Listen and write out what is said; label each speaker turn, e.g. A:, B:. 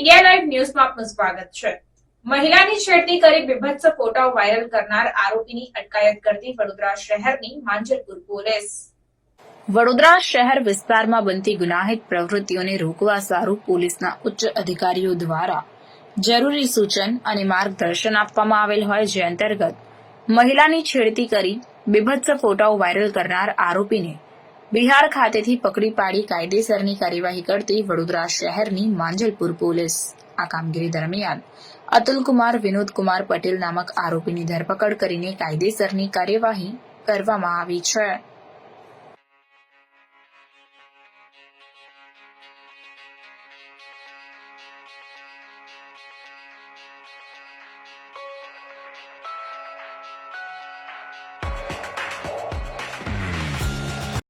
A: India live ન્યૂઝમાં આપનું સ્વાગત છે। મહિલાની છેડતી કરી બીભત્સ ફોટાઓ વાયરલ કરનાર આરોપીની અટકાયત કરતી વડોદરા શહેરની માંજલપુર પોલીસ। વડોદરા શહેર વિસ્તારમાં બનતી ગુનાહિત પ્રવૃત્તિઓને રોકવા સારું પોલીસના ઉચ્ચ અધિકારીઓ દ્વારા જરૂરી સૂચન અને માર્ગદર્શન આપવામાં આવેલ હોય, જે અંતર્ગત મહિલાની છેડતી કરી બીભત્સ ફોટાઓ વાયરલ કરનાર આરોપીને બિહાર ખાતેથી પકડી પાડી કાયદેસરની કાર્યવાહી કરતી વડોદરા શહેરની માંજલપુર પોલીસ। આ કામગીરી દરમિયાન અતુલકુમાર વિનોદકુમાર પટેલ નામક આરોપીની ધરપકડ કરીને કાયદેસરની કાર્યવાહી કરવામાં આવી છે।